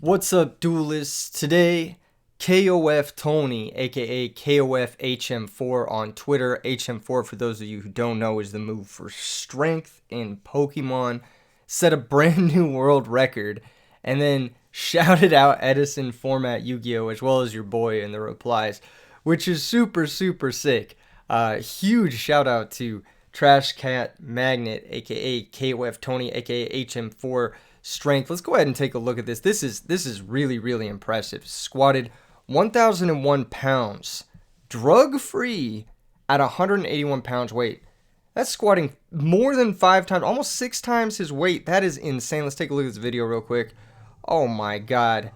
What's up, duelists? Today, KoF Tony, aka KoF HM4 on Twitter. HM4, for those of you who don't know, is the move for strength in Pokemon. Set a brand new world record, and then shouted out Edison format Yu-Gi-Oh! As well as your boy in the replies, which is super sick. Huge shout out to Trash Cat Magnet, aka KoF Tony, aka HM4 strength. Let's go ahead and take a look at this. This is really impressive. Squatted 1,001 pounds, drug free at 181 pounds weight. That's squatting more than 5 times, almost 6 times his weight. That is insane. Let's take a look at this video real quick. Oh my god.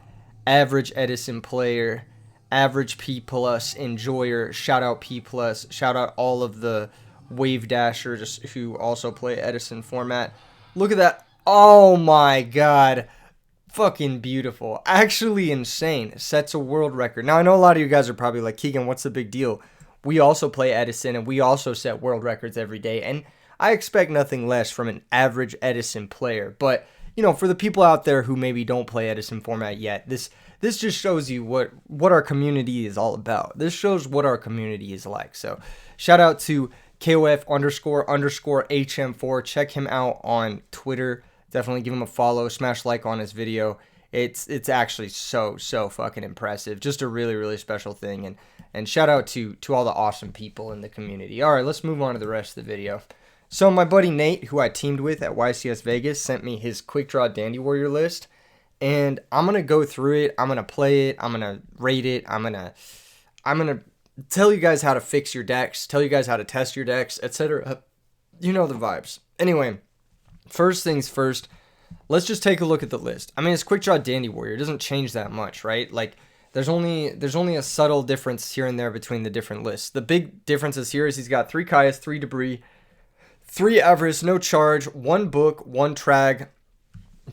Average Edison player, average P plus enjoyer. Shout out P plus. Shout out all of the wave dashers who also play Edison format. Look at that. Oh my god. Fucking beautiful. Actually insane. Sets a world record. Now, I know a lot of you guys are probably like, Keegan, what's the big deal? We also play Edison, and we also set world records every day, and I expect nothing less from an average Edison player. But, you know, for the people out there who maybe don't play Edison format yet, this just shows you what our community is all about. This shows what our community is like. So, shout out to KoF__HM4. Check him out on Twitter. Definitely give him a follow. Smash like on his video. It's actually so fucking impressive. Just a really special thing. And shout out to all the awesome people in the community. All right, let's move on to the rest of the video. So my buddy Nate, who I teamed with at YCS Vegas, sent me his Quick Draw Dandy Warrior list. And I'm going to go through it. I'm going to play it. I'm going to rate it. I'm going to tell you guys how to fix your decks, tell you guys how to test your decks, etc. You know the vibes. Anyway, first things first, let's just take a look at the list. I mean, it's Quick Draw Dandy Warrior. It doesn't change that much, right? Like, there's only a subtle difference here and there between the different lists. The big differences here is he's got 3 Caius, 3 Debris, 3 Avarice, no charge, 1 Book, 1 Trag,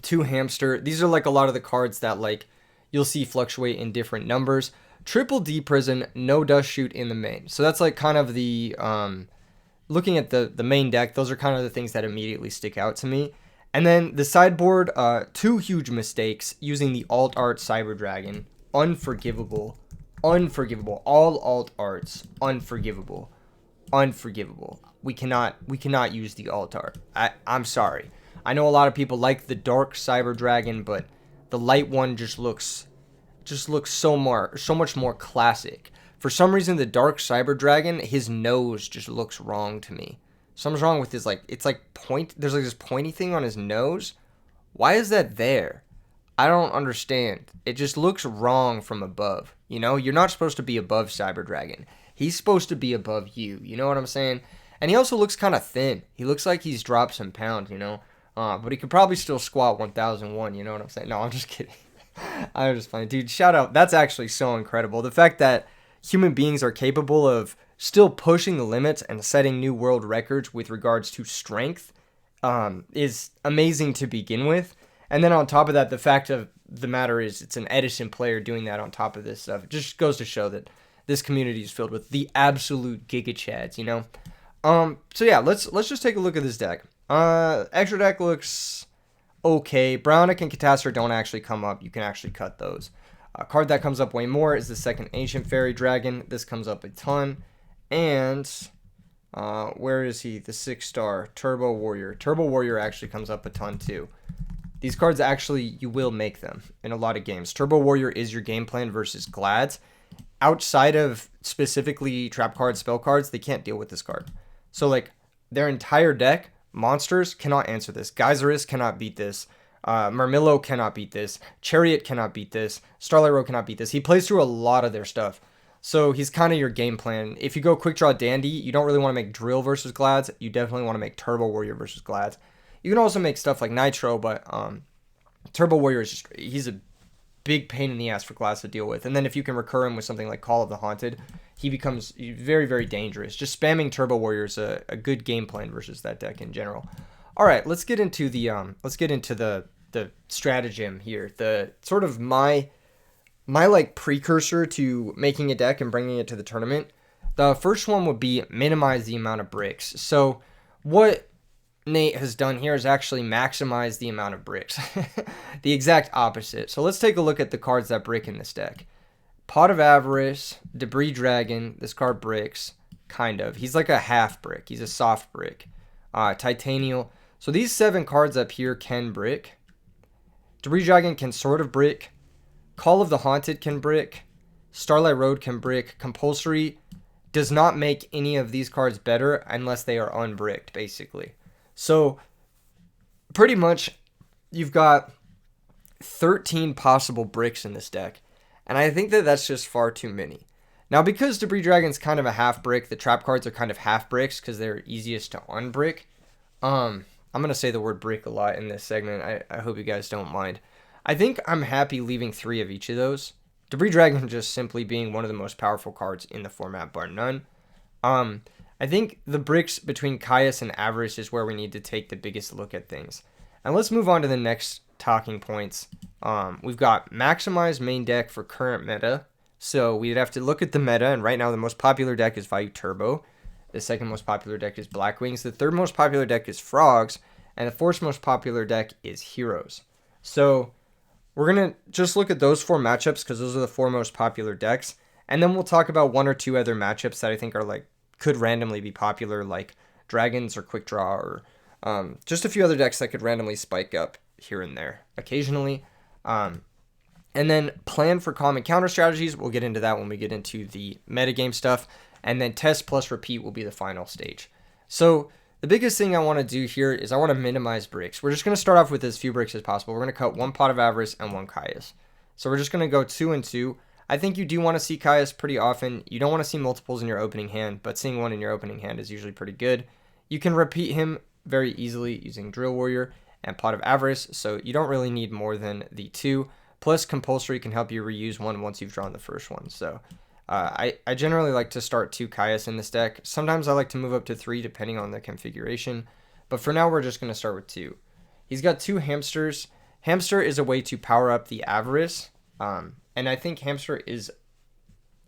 2 Hamster. These are like a lot of the cards that like you'll see fluctuate in different numbers. Triple D Prison, no Dust Shoot in the main. So that's like kind of the looking at the main deck, those are kind of the things that immediately stick out to me. And then the sideboard, 2 huge mistakes using the alt art Cyber Dragon. Unforgivable. All alt arts, unforgivable. We cannot use the alt art. I'm sorry. I know a lot of people like the dark Cyber Dragon, but the light one just looks so much more classic. For some reason, the dark Cyber Dragon, his nose just looks wrong to me. Something's wrong with his, like, it's like there's like this pointy thing on his nose. Why is that there? I don't understand. It just looks wrong from above. You know, you're not supposed to be above Cyber Dragon. He's supposed to be above you. You know what I'm saying? And he also looks kind of thin. He looks like he's dropped some pounds, you know? But he could probably still squat 1001, you know what I'm saying? No, I'm just kidding. I'm just playing. Dude, shout out. That's actually so incredible. The fact that human beings are capable of still pushing the limits and setting new world records with regards to strength is amazing to begin with. And then on top of that, the fact of the matter is it's an Edison player doing that on top of this stuff. It just goes to show that this community is filled with the absolute Giga Chads, you know? So yeah, let's just take a look at this deck. Extra deck looks okay. Brownic and Catastrophe don't actually come up. You can actually cut those. A card that comes up way more is the second Ancient Fairy Dragon. This comes up a ton. And where is he? The 6-star Turbo Warrior. Turbo Warrior actually comes up a ton too. These cards actually, you will make them in a lot of games. Turbo Warrior is your game plan versus Glads. Outside of specifically trap cards, spell cards, they can't deal with this card. So like their entire deck, monsters cannot answer this. Geyserist cannot beat this. Murmillo cannot beat this. Chariot cannot beat this. Starlight Road cannot beat this. He plays through a lot of their stuff. So he's kind of your game plan. If you go Quick Draw Dandy, you don't really want to make Drill versus Glads. You definitely want to make Turbo Warrior versus Glads. You can also make stuff like Nitro, but Turbo Warrior is just, he's a big pain in the ass for Glads to deal with. And then if you can recur him with something like Call of the Haunted, he becomes very dangerous. Just spamming Turbo Warrior is a good game plan versus that deck in general. All right, let's get into the stratagem here. The sort of my like precursor to making a deck and bringing it to the tournament. The first one would be minimize the amount of bricks. So what Nate has done here is actually maximize the amount of bricks. The exact opposite. So let's take a look at the cards that brick in this deck. Pot of Avarice, Debris Dragon, this card bricks, kind of. He's like a half brick. He's a soft brick. Titanial. So these 7 cards up here can brick. Debris Dragon can sort of brick. Call of the Haunted can brick. Starlight Road can brick. Compulsory does not make any of these cards better unless they are unbricked, basically. So pretty much you've got 13 possible bricks in this deck. And I think that that's just far too many. Now, because Debris Dragon's kind of a half brick, the trap cards are kind of half bricks because they're easiest to unbrick. I'm going to say the word brick a lot in this segment. I hope you guys don't mind. I think I'm happy leaving 3 of each of those. Debris Dragon just simply being one of the most powerful cards in the format, bar none. I think the bricks between Caius and Avarice is where we need to take the biggest look at things. And let's move on to the next talking points. We've got maximize main deck for current meta. So we'd have to look at the meta, and right now the most popular deck is Vayu Turbo. The second most popular deck is Black Wings. The third most popular deck is Frogs. And the fourth most popular deck is Heroes. So we're going to just look at those 4 matchups because those are the 4 most popular decks. And then we'll talk about 1 or 2 other matchups that I think are like could randomly be popular, like Dragons or Quick Draw, or just a few other decks that could randomly spike up here and there occasionally. And then plan for common counter strategies. We'll get into that when we get into the metagame stuff. And then test plus repeat will be the final stage. So the biggest thing I want to do here is I want to minimize bricks. We're just going to start off with as few bricks as possible. We're going to cut 1 Pot of Avarice and 1 Caius. So we're just going to go 2 and 2. I think you do want to see Caius pretty often. You don't want to see multiples in your opening hand, but seeing 1 in your opening hand is usually pretty good. You can repeat him very easily using Drill Warrior and Pot of Avarice, so you don't really need more than the 2. Plus, Compulsory can help you reuse 1 once you've drawn the first one. So I generally like to start 2 Caius in this deck. Sometimes I like to move up to 3 depending on the configuration, but for now we're just going to start with 2. He's got 2 Hamsters. Hamster is a way to power up the Avarice, and I think Hamster is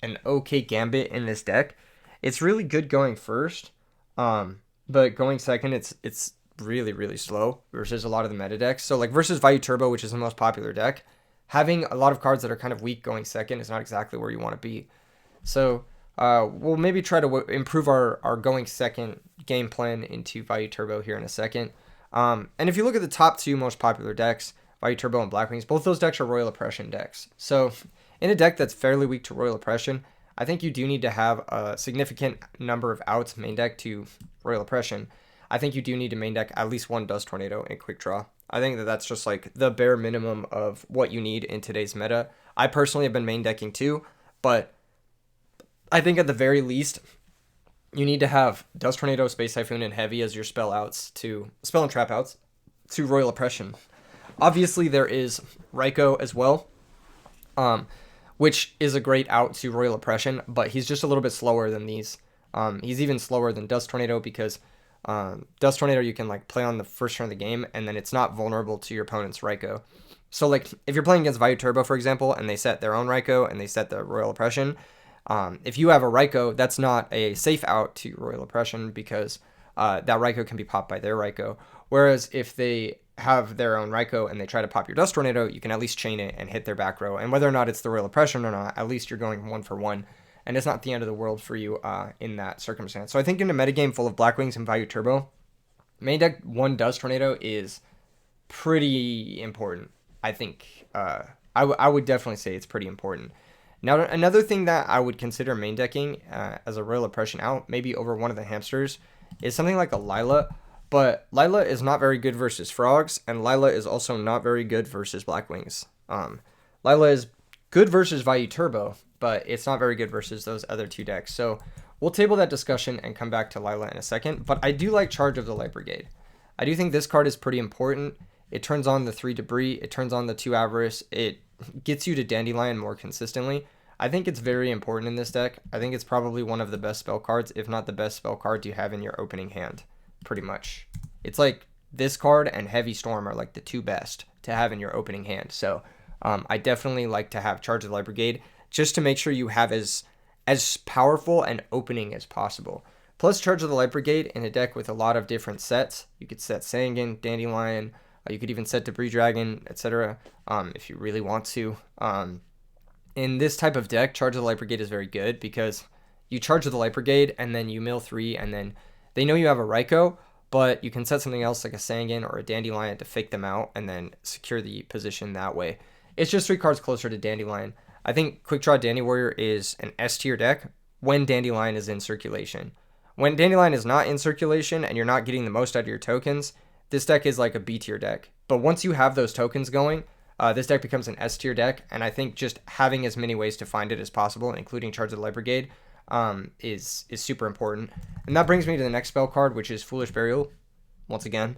an okay gambit in this deck. It's really good going first, but going second, it's really, really slow versus a lot of the meta decks. So like versus Vayu Turbo, which is the most popular deck, having a lot of cards that are kind of weak going second is not exactly where you want to be. So we'll maybe try to improve our going second game plan into Vayu Turbo here in a second. And if you look at the top 2 most popular decks, Vayu Turbo and Black Wings, both those decks are Royal Oppression decks. So in a deck that's fairly weak to Royal Oppression, I think you do need to have a significant number of outs main deck to Royal Oppression. I think you do need to main deck at least 1 Dust Tornado and Quick Draw. I think that that's just like the bare minimum of what you need in today's meta. I personally have been main decking 2, but I think at the very least, you need to have Dust Tornado, Space Typhoon, and Heavy as your spell and trap outs to Royal Oppression. Obviously, there is Raikou as well, which is a great out to Royal Oppression, but he's just a little bit slower than these. He's even slower than Dust Tornado because Dust Tornado you can like play on the first turn of the game, and then it's not vulnerable to your opponent's Raikou. So like if you're playing against Vayu Turbo, for example, and they set their own Raikou and they set the Royal Oppression, if you have a Raikou, that's not a safe out to Royal Oppression because that Raikou can be popped by their Raikou. Whereas if they have their own Raikou and they try to pop your Dust Tornado, you can at least chain it and hit their back row. And whether or not it's the Royal Oppression or not, at least you're going 1 for 1. And it's not the end of the world for you in that circumstance. So I think in a metagame full of Black Wings and Vayu Turbo, main deck 1 Dust Tornado is pretty important. I think I would definitely say it's pretty important. Now, another thing that I would consider main decking as a Royal Oppression out, maybe over one of the Hamsters, is something like a Lila. But Lila is not very good versus Frogs, and Lila is also not very good versus Black Wings. Lila is good versus Vayu Turbo, but it's not very good versus those other 2 decks. So we'll table that discussion and come back to Lila in a second. But I do like Charge of the Light Brigade. I do think this card is pretty important. It turns on the 3 Debris. It turns on the 2 Avarice. It gets you to Dandelion more consistently. I think it's very important in this deck. I think it's probably one of the best spell cards, if not the best spell card you have in your opening hand. Pretty much. It's like this card and Heavy Storm are like the 2 best to have in your opening hand. So I definitely like to have Charge of the Light Brigade just to make sure you have as powerful an opening as possible. Plus, Charge of the Light Brigade in a deck with a lot of different sets. You could set Sangan, Dandelion, you could even set Debris Dragon, etc. If you really want to. In this type of deck, Charge of the Light Brigade is very good because you charge of the Light Brigade and then you mill 3, and then they know you have a Raikou, but you can set something else like a Sangan or a Dandelion to fake them out and then secure the position that way. It's just 3 cards closer to Dandelion. I think Quick Draw Dandy Warrior is an S tier deck when Dandelion is in circulation. When Dandelion is not in circulation and you're not getting the most out of your tokens, this deck is like a B tier deck. But once you have those tokens going, this deck becomes an S tier deck, and I think just having as many ways to find it as possible, including Charge of the Light Brigade, is super important. And that brings me to the next spell card, which is Foolish Burial. Once again,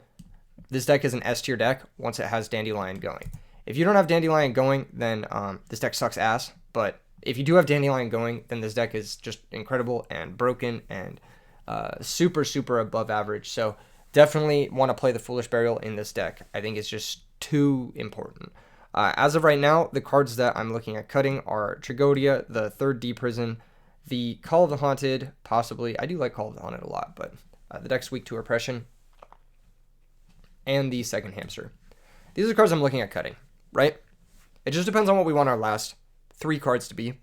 this deck is an S tier deck once it has Dandelion going. If you don't have Dandelion going, then this deck sucks ass. But if you do have Dandelion going, then this deck is just incredible and broken and super, super above average. So definitely want to play the Foolish Burial in this deck. I think it's just too important. As of right now, the cards that I'm looking at cutting are Tragodia, the 3rd D Prison, the Call of the Haunted, possibly. I do like Call of the Haunted a lot, but the deck's weak to Oppression, and the 2nd Hamster. These are the cards I'm looking at cutting, right? It just depends on what we want our last 3 cards to be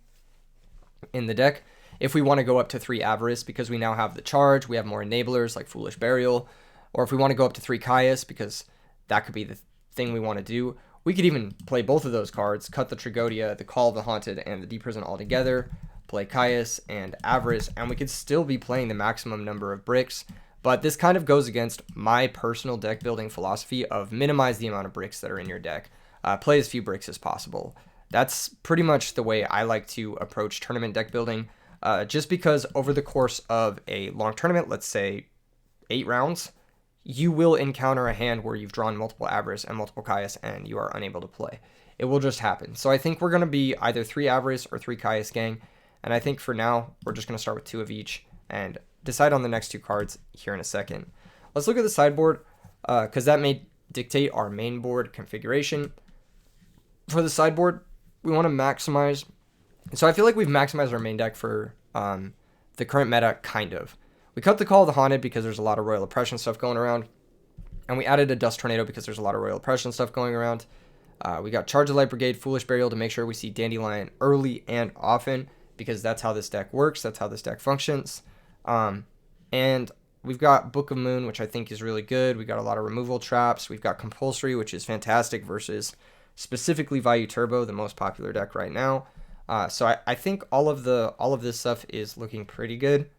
in the deck. If we want to go up to 3 Avarice because we now have the charge, we have more enablers like Foolish Burial, or if we want to go up to 3 Caius because that could be the thing we want to do. We could even play both of those cards, cut the Tragodia, the Call of the Haunted, and the D Prison all together, play Caius and Avarice, and we could still be playing the maximum number of bricks. But this kind of goes against my personal deck building philosophy of minimize the amount of bricks that are in your deck. Play as few bricks as possible. That's pretty much the way I like to approach tournament deck building. Just because over the course of a long tournament, let's say 8 rounds, you will encounter a hand where you've drawn multiple Avarice and multiple Caius and you are unable to play. It will just happen. So I think we're going to be either 3 Avarice or 3 Caius gang. And I think for now, we're just going to start with 2 of each and decide on the next 2 cards here in a second. Let's look at the sideboard because that may dictate our main board configuration. For the sideboard, we want to maximize. So I feel like we've maximized our main deck for the current meta, kind of. We cut the Call of the Haunted because there's a lot of Royal Oppression stuff going around. And we added a Dust Tornado because there's a lot of Royal Oppression stuff going around. We got Charge of the Light Brigade, Foolish Burial to make sure we see Dandelion early and often because that's how this deck works. That's how this deck functions. And we've got Book of Moon, which I think is really good. We got a lot of removal traps. We've got Compulsory, which is fantastic versus specifically Vayu Turbo, the most popular deck right now. So I think all of this stuff is looking pretty good.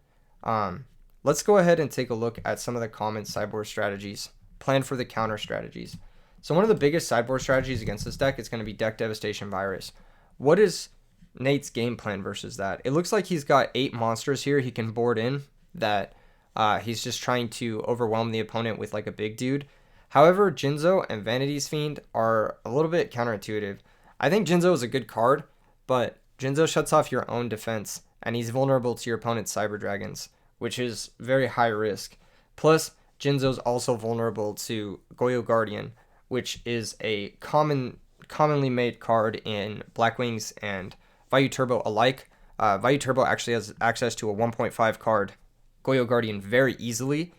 Let's go ahead and take a look at some of the common sideboard strategies. Plan for the counter strategies. So one of the biggest sideboard strategies against this deck is going to be Deck Devastation Virus. What is Nate's game plan versus that? It looks like he's got 8 monsters here he can board in that he's just trying to overwhelm the opponent with like a big dude. However, Jinzo and Vanity's Fiend are a little bit counterintuitive. I think Jinzo is a good card, but Jinzo shuts off your own defense, and he's vulnerable to your opponent's Cyber Dragons, which is very high risk. Plus, Jinzo's also vulnerable to Goyo Guardian, which is a commonly made card in Blackwings and Vayu Turbo alike. Vayu Turbo actually has access to a 1.5 card Goyo Guardian very easily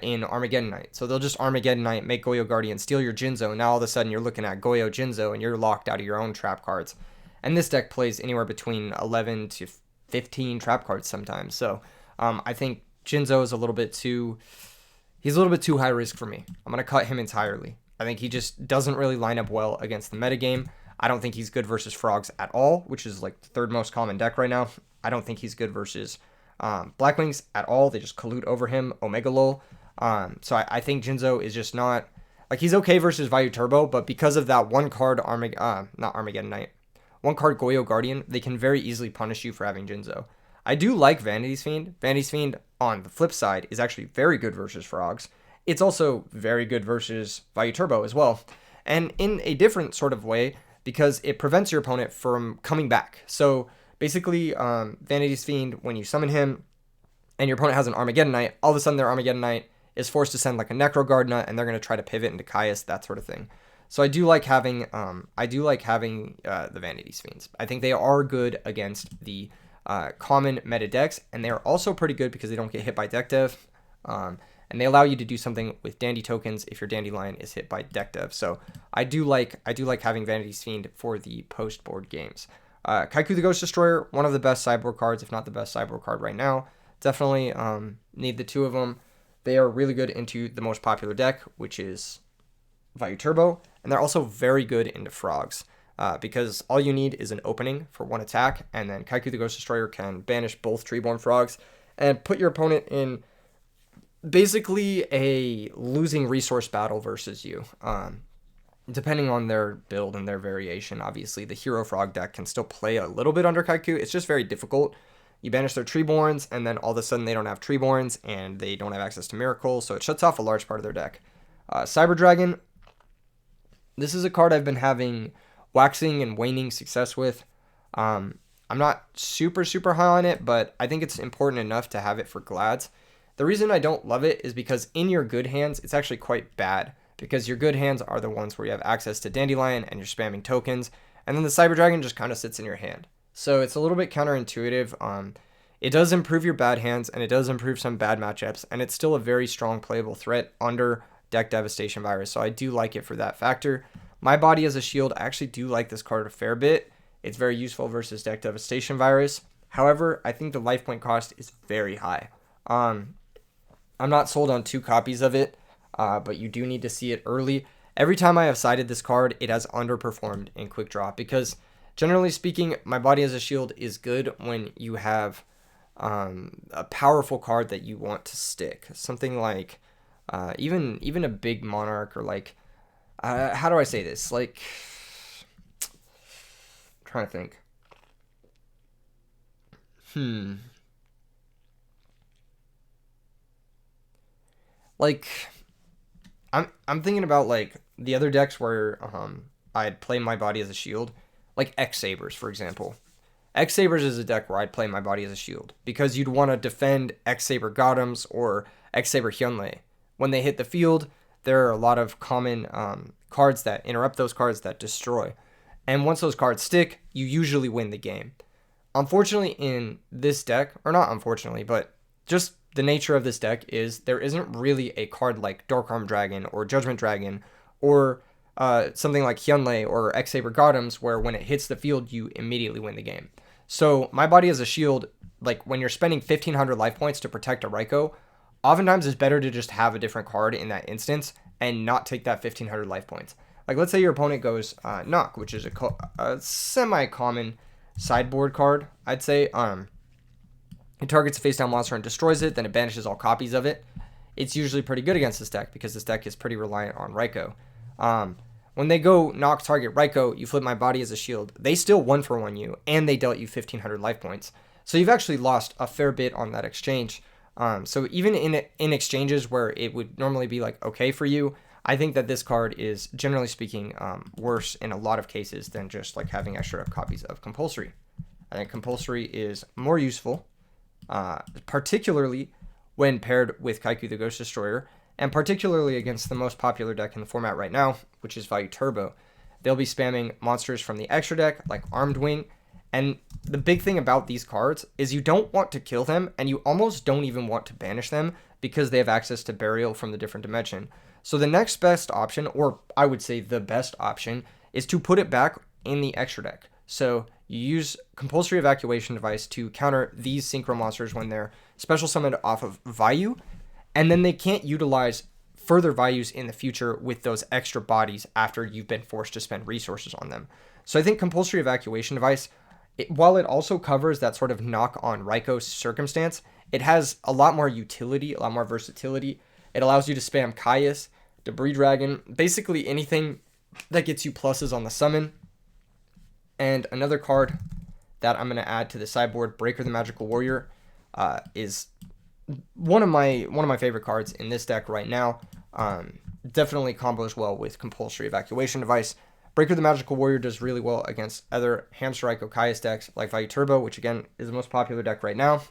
in Armageddon Knight. So they'll just Armageddon Knight, make Goyo Guardian, steal your Jinzo, and now all of a sudden you're looking at Goyo Jinzo and you're locked out of your own trap cards. And this deck plays anywhere between 11 to 15 trap cards sometimes. So I think Jinzo is a little bit too high risk for me. I'm going to cut him entirely. I think he just doesn't really line up well against the metagame. I don't think he's good versus Frogs at all, which is like the 3rd most common deck right now. I don't think he's good versus Blackwings at all. They just collude over him, Omega Lol. So I think Jinzo is just not, like, he's okay versus Vayu Turbo, but because of that one card not Armageddon Knight, one card Goyo Guardian, they can very easily punish you for having Jinzo. I do like Vanity's Fiend. Vanity's Fiend, on the flip side, is actually very good versus Frogs. It's also very good versus Vayu Turbo as well. And in a different sort of way, because it prevents your opponent from coming back. So basically, Vanity's Fiend, when you summon him and your opponent has an Armageddon Knight, all of a sudden their Armageddon Knight is forced to send like a Necro Gardener, and they're going to try to pivot into Caius, that sort of thing. So I do like having the Vanity's Fiends. I think they are good against the common meta decks, and they are also pretty good because they don't get hit by deck dev. And they allow you to do something with dandy tokens if your dandelion is hit by deck dev. So I do like having Vanity's Fiend for the post board games. Kaiku the Ghost Destroyer, one of the best sideboard cards, if not the best sideboard card right now. Definitely need the two of them. They are really good into the most popular deck, which is Value Turbo, and they're also very good into frogs. Because all you need is an opening for one attack, and then Kaiku the Ghost Destroyer can banish both Treeborn frogs and put your opponent in basically a losing resource battle versus you. Depending on their build and their variation, obviously the Hero Frog deck can still play a little bit under Kaiku. It's just very difficult. You banish their Treeborns, and then all of a sudden they don't have Treeborns, and they don't have access to Miracle, so it shuts off a large part of their deck. Cyber Dragon, this is a card I've been having waxing and waning success with. I'm not super high on it, but I think it's important enough to have it for Glads. The reason I don't love it is because in your good hands, it's actually quite bad, because your good hands are the ones where you have access to Dandelion and you're spamming tokens, and then the Cyber Dragon just kind of sits in your hand. So it's a little bit counterintuitive. It does improve your bad hands, and it does improve some bad matchups, and it's still a very strong playable threat under deck devastation virus, so I do like it for that factor. My Body as a Shield, I actually do like this card a fair bit. It's very useful versus deck devastation virus. However, I think the life point cost is very high. I'm not sold on 2 copies of it, but you do need to see it early. Every time I have sided this card, it has underperformed in quick draw, because generally speaking, My Body as a Shield is good when you have a powerful card that you want to stick. Something like even a big Monarch, or like, how do I say this? Like, I'm trying to think. Like, I'm thinking about like the other decks where I'd play My Body as a Shield, like X Sabers, for example. X Sabers is a deck where I'd play My Body as a Shield because you'd want to defend X Saber Gotems or X Saber Hyunlei. When they hit the field, there are a lot of common cards that interrupt those cards that destroy. And once those cards stick, you usually win the game. Unfortunately, in this deck, or not unfortunately, but just the nature of this deck is there isn't really a card like Dark-Armed Dragon or Judgment Dragon or something like Hyunlei or X Saber Gotems, where when it hits the field, you immediately win the game. So My Body as a Shield, like when you're spending 1,500 life points to protect a Raikou, oftentimes it's better to just have a different card in that instance and not take that 1,500 life points. Like, let's say your opponent goes Knock, which is a semi-common sideboard card, I'd say. It targets a face-down monster and destroys it, then it banishes all copies of it. It's usually pretty good against this deck because this deck is pretty reliant on Raikou. When they go Knock, target Raikou, you flip My Body as a Shield. They still 1-for-1 you, and they dealt you 1,500 life points. So you've actually lost a fair bit on that exchange. So even in exchanges where it would normally be like okay for you, I think that this card is, generally speaking, worse in a lot of cases than just like having extra copies of Compulsory. I think Compulsory is more useful, particularly when paired with Kaiku the Ghost Destroyer, and particularly against the most popular deck in the format right now, which is Value Turbo. They'll be spamming monsters from the extra deck, like Armed Wing, and the big thing about these cards is you don't want to kill them, and you almost don't even want to banish them because they have access to Burial from the different dimension. So the next best option, or I would say the best option, is to put it back in the extra deck. So you use Compulsory Evacuation Device to counter these Synchro monsters when they're special summoned off of Vayu, and then they can't utilize further Vayus in the future with those extra bodies after you've been forced to spend resources on them. So I think Compulsory Evacuation Device, while it also covers that sort of knock on Raikou circumstance, it has a lot more utility, a lot more versatility. It allows you to spam Caius, Debris Dragon, basically anything that gets you pluses on the summon. And another card that I'm going to add to the sideboard, Breaker the Magical Warrior, is one of my favorite cards in this deck right now. Definitely combos well with Compulsory Evacuation Device. Breaker the Magical Warrior does really well against other Hamster Raikou Caius decks like Value Turbo, which again is the most popular deck right now.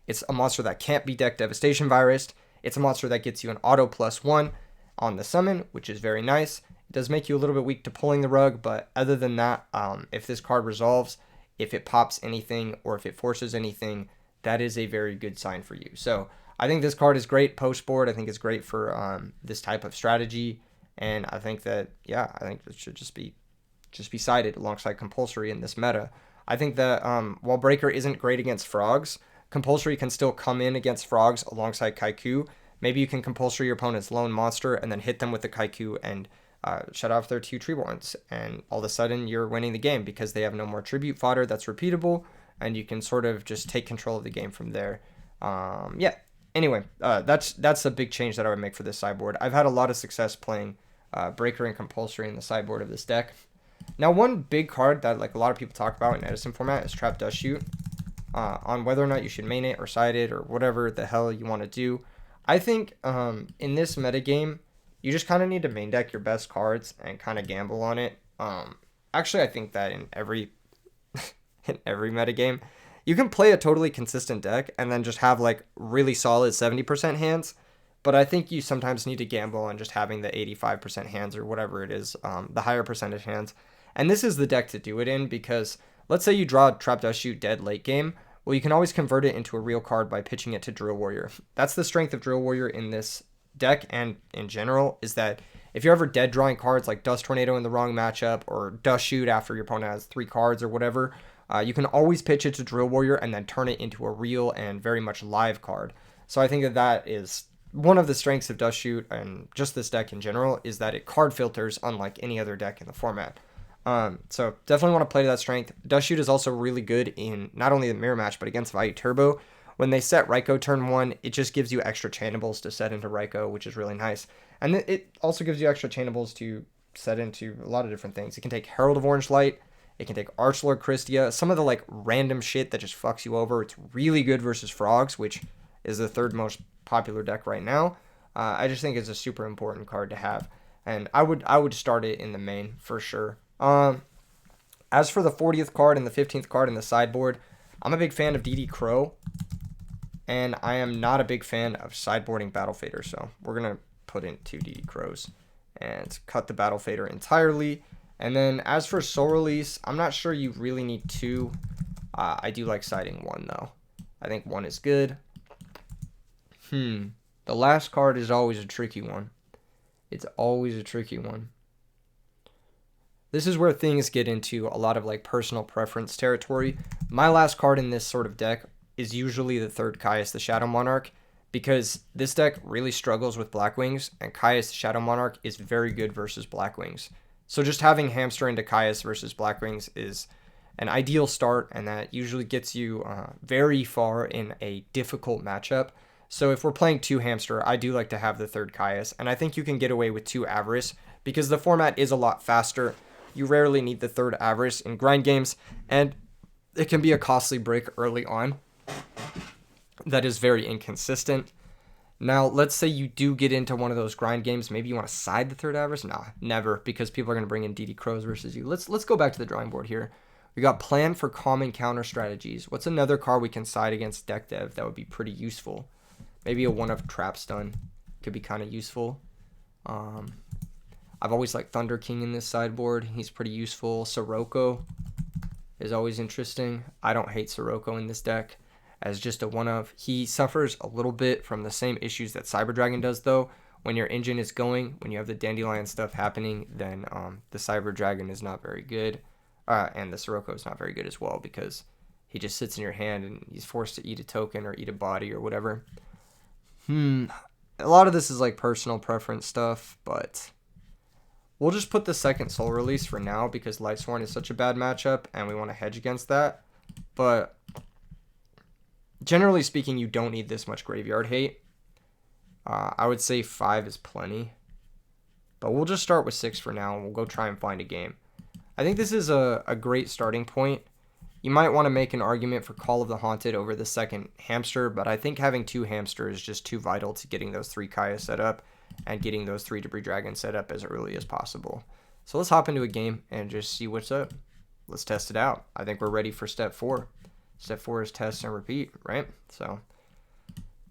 It's a monster that can't be deck devastation virused. It's a monster that gets you an auto +1 on the summon, which is very nice. It does make you a little bit weak to pulling the rug, but other than that, if this card resolves, if it pops anything or if it forces anything, that is a very good sign for you. So I think this card is great post board. I think it's great for this type of strategy, and I think that I think it should just be cited alongside compulsory in this meta. I think that while Breaker isn't great against frogs, compulsory can still come in against frogs alongside Kaiku. Maybe you can compulsory your opponent's lone monster and then hit them with the Kaiku and shut off their 2 Treeborns, and all of a sudden you're winning the game because they have no more tribute fodder that's repeatable, and you can sort of just take control of the game from there. Anyway, that's a big change that I would make for this sideboard. I've had a lot of success playing Breaker and compulsory in the sideboard of this deck. Now, one big card that like a lot of people talk about in Edison format is Trap Dust Shoot. On whether or not you should main it or side it or whatever the hell you want to do. I think in this metagame, you just kind of need to main deck your best cards and kind of gamble on it. Actually, I think that in every metagame, you can play a totally consistent deck and then just have like really solid 70% hands. But I think you sometimes need to gamble on just having the 85% hands or whatever it is, the higher percentage hands. And this is the deck to do it in because let's say you draw Trap Dust Shoot dead late game. Well, you can always convert it into a real card by pitching it to Drill Warrior. That's the strength of Drill Warrior in this deck and in general, is that if you're ever dead drawing cards like Dust Tornado in the wrong matchup or Dust Shoot after your opponent has 3 cards or whatever, you can always pitch it to Drill Warrior and then turn it into a real and very much live card. So I think that is one of the strengths of Dust Shoot and just this deck in general, is that it card filters unlike any other deck in the format. So definitely want to play to that strength. Dust Shoot is also really good in not only the mirror match, but against Value Turbo. When they set Raikou turn 1, it just gives you extra chainables to set into Raikou, which is really nice. And it also gives you extra chainables to set into a lot of different things. It can take Herald of Orange Light. It can take Archlord Christia. Some of the like random shit that just fucks you over. It's really good versus Frogs, which is the 3rd most popular deck right now. I just think it's a super important card to have. And I would start it in the main for sure. As for the 40th card and the 15th card in the sideboard, I'm a big fan of DD Crow, and I am not a big fan of sideboarding Battle Fader, so we're going to put in 2 DD Crows and cut the Battle Fader entirely. And then as for Soul Release, I'm not sure you really need 2. I do like siding 1, though. I think 1 is good. The last card is always a tricky one. It's always a tricky one. This is where things get into a lot of like personal preference territory. My last card in this sort of deck is usually the 3rd Caius the Shadow Monarch, because this deck really struggles with Blackwings, and Caius the Shadow Monarch is very good versus Blackwings. So just having Hamster into Caius versus Blackwings is an ideal start, and that usually gets you very far in a difficult matchup. So if we're playing 2 Hamster, I do like to have the 3rd Caius, and I think you can get away with 2 Avarice because the format is a lot faster. You rarely need the 3rd Avarice in grind games, and it can be a costly brick early on that is very inconsistent. Now, let's say you do get into one of those grind games. Maybe you want to side the 3rd Avarice? Nah, never, because people are going to bring in DD Crows versus you. Let's go back to the drawing board here. We got Plan for Common Counter Strategies. What's another card we can side against Deck Dev that would be pretty useful? Maybe a 1 of Trap Stun could be kind of useful. I've always liked Thunder King in this sideboard. He's pretty useful. Sirocco is always interesting. I don't hate Sirocco in this deck as just a 1 of. He suffers a little bit from the same issues that Cyber Dragon does, though. When your engine is going, when you have the Dandelion stuff happening, then the Cyber Dragon is not very good. And the Sirocco is not very good as well, because he just sits in your hand and he's forced to eat a token or eat a body or whatever. A lot of this is like personal preference stuff, but we'll just put the 2nd Soul Release for now because Lightsworn is such a bad matchup and we want to hedge against that. But generally speaking, you don't need this much graveyard hate. I would say 5 is plenty, but we'll just start with 6 for now and we'll go try and find a game. I think this is a great starting point. You might want to make an argument for Call of the Haunted over the 2nd Hamster, but I think having 2 Hamster is just too vital to getting those 3 Kaya set up and getting those 3 Debris Dragons set up as early as possible. So let's hop into a game and just see what's up. Let's test it out. I think we're ready for step 4. Step 4 is test and repeat, right? So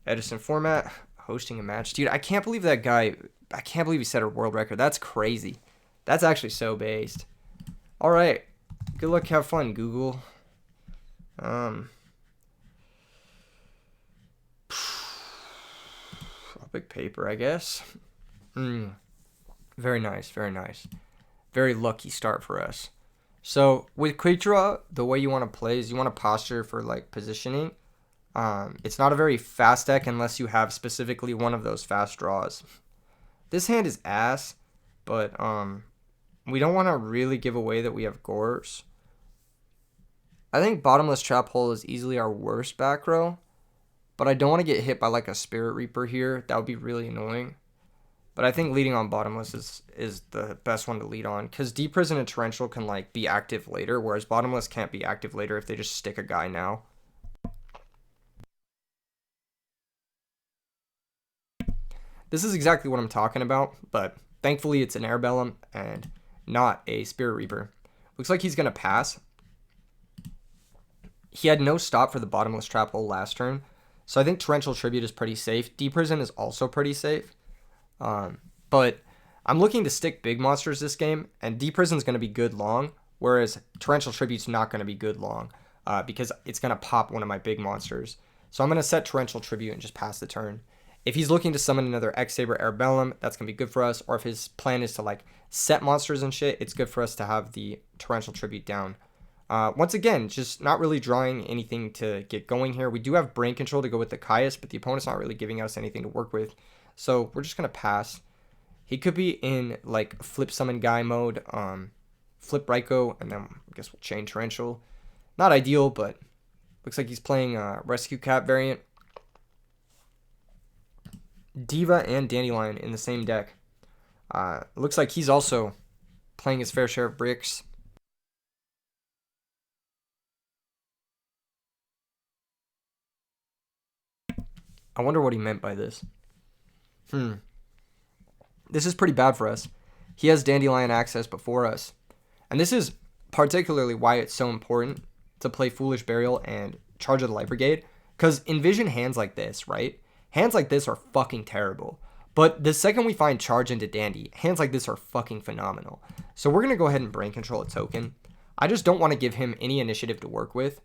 Edison format, hosting a match. Dude, I can't believe that guy, I can't believe he set a world record. That's crazy. That's actually so based. All right. Good luck, have fun, Google. Big paper, I guess. Very nice, very nice. Very lucky start for us. So with quick draw, the way you want to play is you want to posture for like positioning. It's not a very fast deck unless you have specifically one of those fast draws. This hand is ass, but we don't want to really give away that we have Gores. I think Bottomless Trap Hole is easily our worst back row, but I don't want to get hit by like a Spirit Reaper here. That would be really annoying. But I think leading on Bottomless is the best one to lead on, because Deep Prison and Torrential can like be active later, whereas Bottomless can't be active later if they just stick a guy now. This is exactly what I'm talking about, but thankfully it's an Airbellum and not a Spirit Reaper. Looks like he's going to pass. He had no stop for the Bottomless Trap Hole last turn, so I think Torrential Tribute is pretty safe. Deep Prison is also pretty safe. But I'm looking to stick big monsters this game, and Deep Prison's going to be good long, whereas Torrential Tribute's not going to be good long, because it's going to pop one of my big monsters. So I'm going to set Torrential Tribute and just pass the turn. If he's looking to summon another X-Saber Airbellum, that's going to be good for us. Or if his plan is to like set monsters and shit, it's good for us to have the Torrential Tribute down. Once again, just not really drawing anything to get going here. We do have Brain Control to go with the Caius, but the opponent's not really giving us anything to work with. So we're just going to pass. He could be in like flip summon guy mode, flip Raikou, and then I guess we'll chain Torrential. Not ideal, but looks like he's playing Rescue Cat variant. Diva and Dandelion in the same deck. Looks like he's also playing his fair share of bricks. I wonder what he meant by this. This is pretty bad for us. He has Dandelion access before us. And this is particularly why it's so important to play Foolish Burial and Charge of the Light Brigade. Because envision hands like this, right? Hands like this are fucking terrible. But the second we find Charge into Dandy, hands like this are fucking phenomenal. So we're going to go ahead and Brain Control a token. I just don't want to give him any initiative to work with.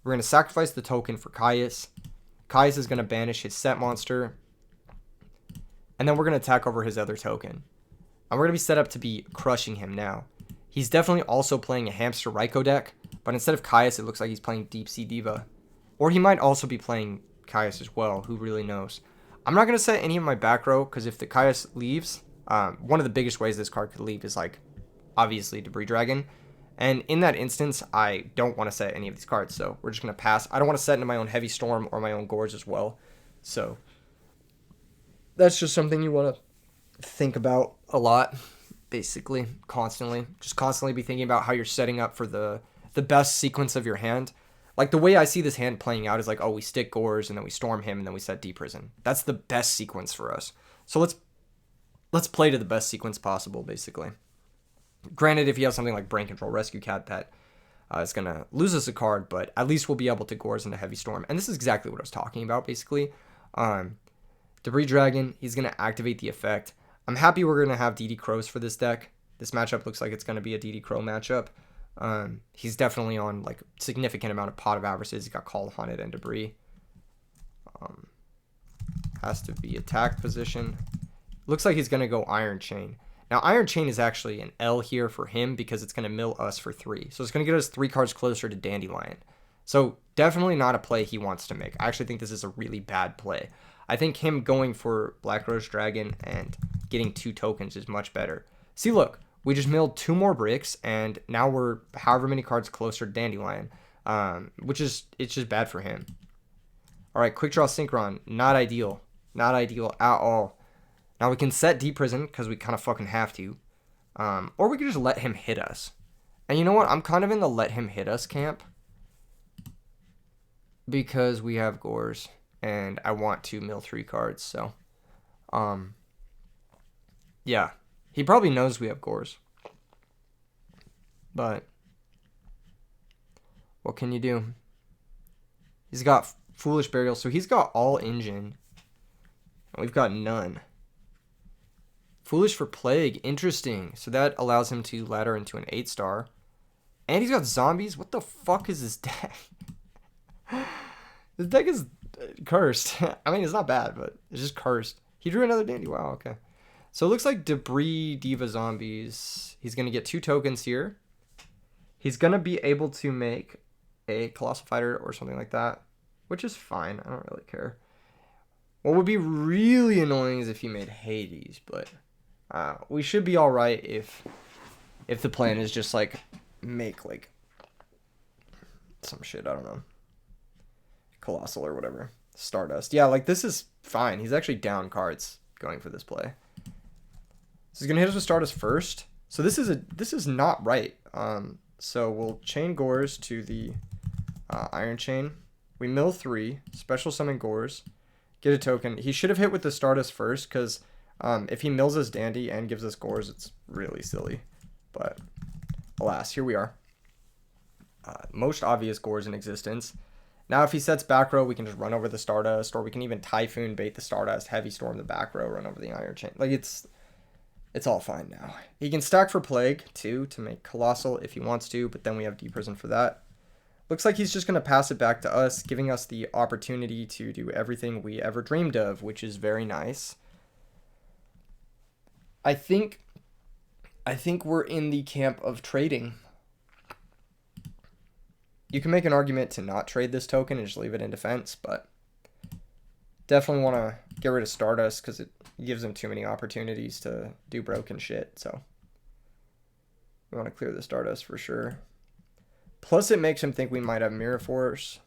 We're going to sacrifice the token for Caius. Caius is going to banish his set monster. And then we're going to attack over his other token. And we're going to be set up to be crushing him now. He's definitely also playing a Hamster Raikou deck. But instead of Caius, it looks like he's playing Deep Sea Diva. Or he might also be playing Caius as well. Who really knows? I'm not going to set any of my back row, because if the Caius leaves, one of the biggest ways this card could leave is like, obviously, Debris Dragon. And in that instance, I don't want to set any of these cards. So we're just going to pass. I don't want to set into my own Heavy Storm or my own Gores as well. So that's just something you want to think about a lot, basically, constantly. Just constantly be thinking about how you're setting up for the best sequence of your hand. Like, the way I see this hand playing out is like, oh, we stick Gores, and then we storm him, and then we set Deep Prison. That's the best sequence for us. So let's play to the best sequence possible, basically. Granted, if you have something like Brain Control, Rescue Cat, that is going to lose us a card, but at least we'll be able to Gores into Heavy Storm. And this is exactly what I was talking about, basically. Debris Dragon, he's going to activate the effect. I'm happy we're going to have DD Crows for this deck. This matchup looks like it's going to be a DD Crow matchup. He's definitely on like significant amount of Pot of Avarices. He's got Call Haunted and Debris. Has to be attack position. Looks like he's going to go Iron Chain. Now, Iron Chain is actually an L here for him because it's going to mill us for 3. So it's going to get us 3 cards closer to Dandelion. So definitely not a play he wants to make. I actually think this is a really bad play. I think him going for Black Rose Dragon and getting 2 tokens is much better. See, look, we just milled 2 more bricks, and now we're however many cards closer to Dandelion, it's just bad for him. All right, Quick Draw Synchron, not ideal. Not ideal at all. Now we can set Deep Prison because we kind of fucking have to. Or we could just let him hit us. And you know what? I'm kind of in the let him hit us camp. Because we have Gores. And I want to mill 3 cards. So, yeah. He probably knows we have Gores. But what can you do? He's got Foolish Burial. So he's got all engine. And we've got none. Foolish for Plague. Interesting. So that allows him to ladder into an 8-star. And he's got zombies. What the fuck is this deck? This deck is cursed. I mean, it's not bad, but it's just cursed. He drew another dandy. Wow, okay. So it looks like Debris Diva Zombies. He's going to get 2 tokens here. He's going to be able to make a Colossal Fighter or something like that, which is fine. I don't really care. What would be really annoying is if he made Hades, but we should be all right if the plan is just like make like some shit, I don't know, Colossal or whatever, Stardust. Yeah, like this is fine. He's actually down cards going for this play. So he's gonna hit us with Stardust first. So this is not right. So we'll chain Gores to the Iron Chain. We mill 3, special summon Gores, get a token. He should have hit with the Stardust first, because if he mills us Dandy and gives us Gores, it's really silly. But alas, here we are. Most obvious Gores in existence. Now if he sets back row, we can just run over the Stardust, or we can even Typhoon bait the Stardust, Heavy Storm the back row, run over the Iron Chain. Like it's all fine now. He can stack for Plague too to make Colossal if he wants to, but then we have Deep Prison for that. Looks like he's just going to pass it back to us, giving us the opportunity to do everything we ever dreamed of, which is very nice. I think we're in the camp of trading. You can make an argument to not trade this token and just leave it in defense, but definitely want to get rid of Stardust because it gives him too many opportunities to do broken shit. So we want to clear the Stardust for sure. Plus it makes him think we might have Mirror Force.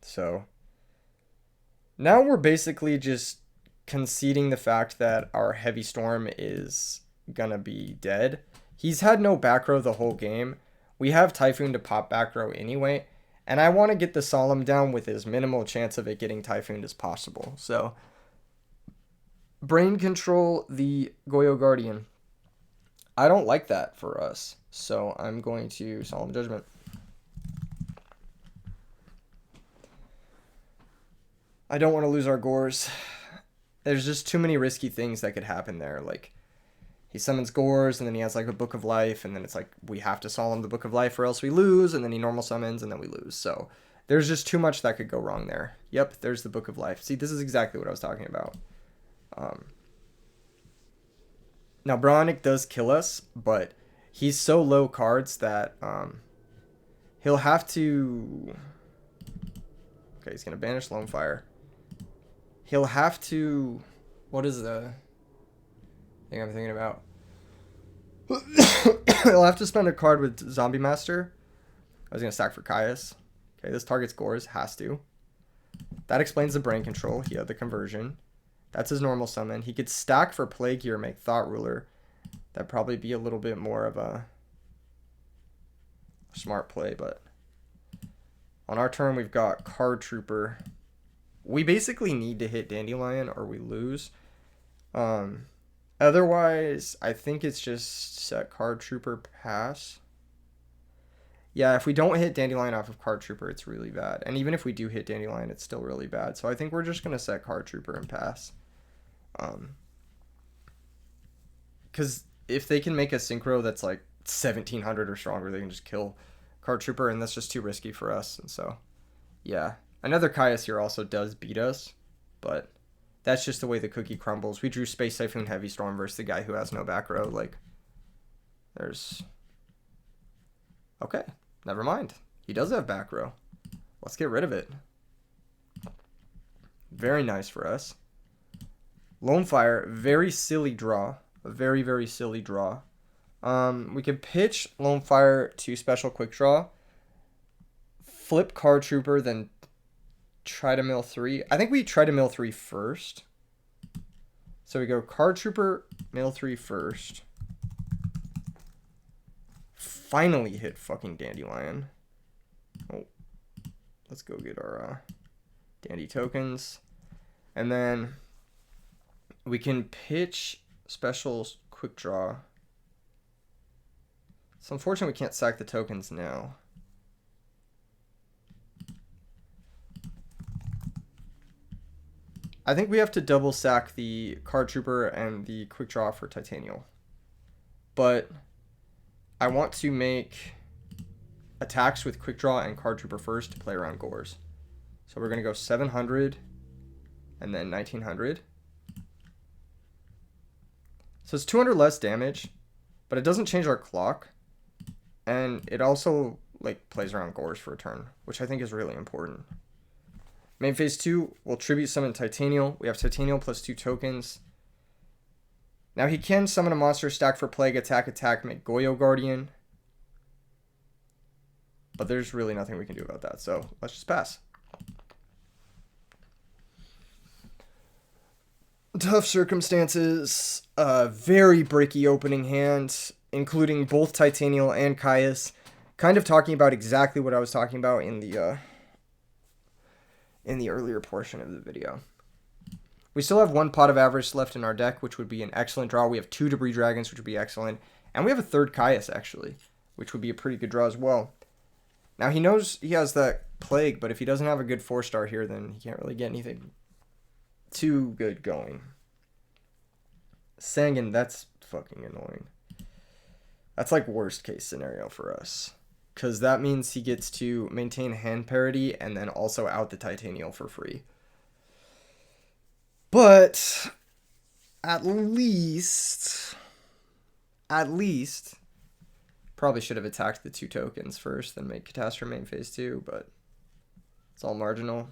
So now we're basically just conceding the fact that our Heavy Storm is gonna be dead. He's had no back row the whole game. We have Typhoon to pop back row anyway, and I want to get the Solemn down with as minimal chance of it getting Typhooned as possible. So Brain Control the Goyo Guardian. I don't like that for us, so I'm going to Solemn Judgment. I don't want to lose our Gores. There's just too many risky things that could happen there. Like, he summons Gores, and then he has, like, a Book of Life, and then it's like, we have to Solemn the Book of Life or else we lose, and then he normal summons, and then we lose. So there's just too much that could go wrong there. Yep, there's the Book of Life. See, this is exactly what I was talking about. Now, Bronic does kill us, but he's so low cards that he'll have to... Okay, he's going to banish Lone Fire. He'll have to... What is the thing I'm thinking about? He'll have to spend a card with Zombie Master. I was going to stack for Caius. Okay, this targets Gores. Has to. That explains the Brain Control. He had the conversion. That's his normal summon. He could stack for Plague here, make Thought Ruler. That'd probably be a little bit more of a smart play, but on our turn, we've got Card Trooper. We basically need to hit Dandelion or we lose. Otherwise, I think it's just set Card Trooper, pass. Yeah, if we don't hit Dandelion off of Card Trooper, it's really bad. And even if we do hit Dandelion, it's still really bad. So I think we're just going to set Card Trooper and pass. Because if they can make a Synchro that's like 1700 or stronger, they can just kill Card Trooper, and that's just too risky for us. And so, yeah. Another Caius here also does beat us, but that's just the way the cookie crumbles. We drew Space Typhoon Heavy Storm versus the guy who has no back row. Like, there's... Okay, never mind. He does have back row. Let's get rid of it. Very nice for us. Lone Fire, very silly draw. A very, very silly draw. We can pitch Lone Fire to special quick draw. Flip Card Trooper, then try to mill 3. I think we try to mill 3 first. So we go Card Trooper, mill 3 first. Finally hit fucking Dandelion. Oh, let's go get our Dandy tokens. And then we can pitch special quick draw. It's unfortunate we can't sack the tokens now. I think we have to double sack the Card Trooper and the quick draw for Titanial. But I want to make attacks with quick draw and card trooper first to play around Gores. So we're going to go 700 and then 1900. So it's 200 less damage, but it doesn't change our clock. And it also like plays around Gores for a turn, which I think is really important. Main phase 2, we'll tribute summon Titanial. We have Titanial plus 2 tokens. Now he can summon a monster stack for Plague, attack, make Yugioh Guardian. But there's really nothing we can do about that, so let's just pass. Tough circumstances. Very bricky opening hand, including both Titanial and Caius. Kind of talking about exactly what I was talking about in the earlier portion of the video. We still have 1 Pot of Avarice left in our deck, which would be an excellent draw. We have 2 Debris Dragons, which would be excellent. And we have a 3rd Caius, actually, which would be a pretty good draw as well. Now, he knows he has that Plague, but if he doesn't have a good 4-star here, then he can't really get anything too good going. Sangan, that's fucking annoying. That's like worst case scenario for us. Because that means he gets to maintain hand parity and then also out the Titanial for free. But at least, probably should have attacked the 2 tokens first, then make Catastrophe main phase 2, but it's all marginal.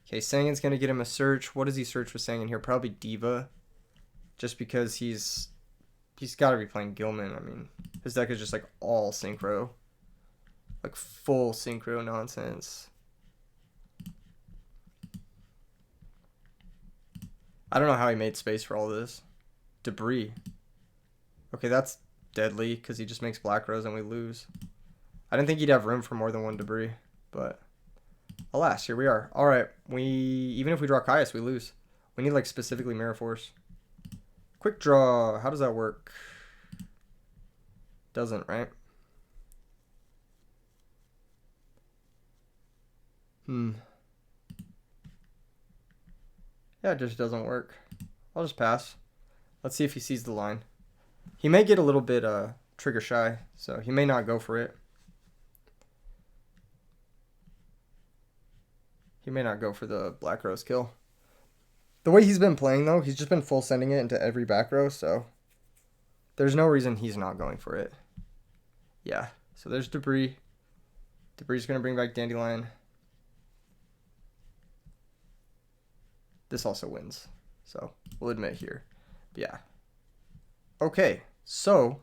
Okay, Sangan's going to get him a search. What does he search with Sangan here? Probably Diva, just because he's got to be playing Gilman. I mean, his deck is just like all synchro. Like full synchro nonsense. I don't know how he made space for all this. Debris. Okay, that's deadly because he just makes Black Rose and we lose. I didn't think he'd have room for more than 1 Debris, but alas, here we are. All right, even if we draw Caius, we lose. We need like specifically Mirror Force. Quick draw. How does that work? Doesn't, right? Yeah, it just doesn't work. I'll just pass. Let's see if he sees the line. He may get a little bit trigger shy, so he may not go for it. He may not go for the Black Rose kill. The way he's been playing, though, he's just been full sending it into every back row, so there's no reason he's not going for it. Yeah, so there's Debris. Debris is going to bring back Dandelion. This also wins, so we'll admit here. But yeah. Okay, so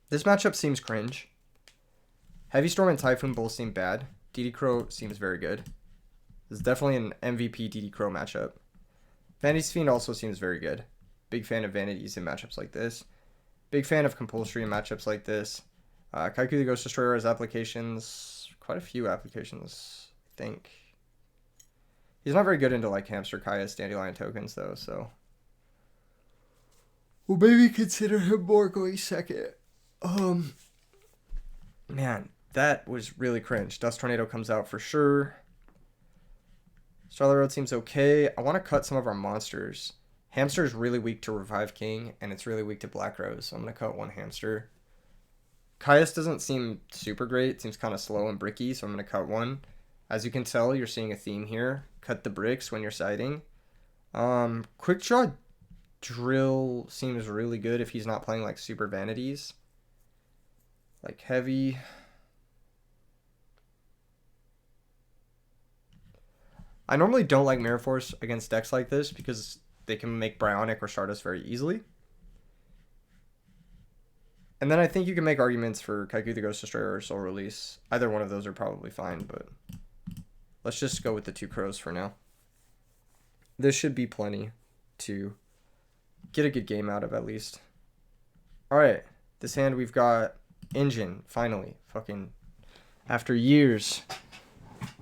this matchup seems cringe. Heavy Storm and Typhoon both seem bad. DD Crow seems very good. This is definitely an MVP DD Crow matchup. Vanity's Fiend also seems very good. Big fan of Vanities in matchups like this. Big fan of Compulsory in matchups like this. Kaiku the Ghost Destroyer has applications. Quite a few applications, I think. He's not very good into like Hamster, Caius, Dandelion tokens though, so we'll maybe consider him more going second. Man, that was really cringe. Dust Tornado comes out for sure. Starlight Road seems okay. I want to cut some of our monsters. Hamster is really weak to Revive King, and it's really weak to Black Rose, so I'm going to cut 1 Hamster. Caius doesn't seem super great. It seems kind of slow and bricky, so I'm going to cut 1. As you can tell, you're seeing a theme here. Cut the bricks when you're siding. Quick Draw Drill seems really good if he's not playing like super vanities. Like heavy. I normally don't like Mirror Force against decks like this because they can make Bryonic or Stardust very easily. And then I think you can make arguments for Kaiku the Ghost Destroyer or Soul Release. Either one of those are probably fine, but let's just go with the 2 crows for now. This should be plenty to get a good game out of at least. Alright, this hand we've got Engine, finally. Fucking after years.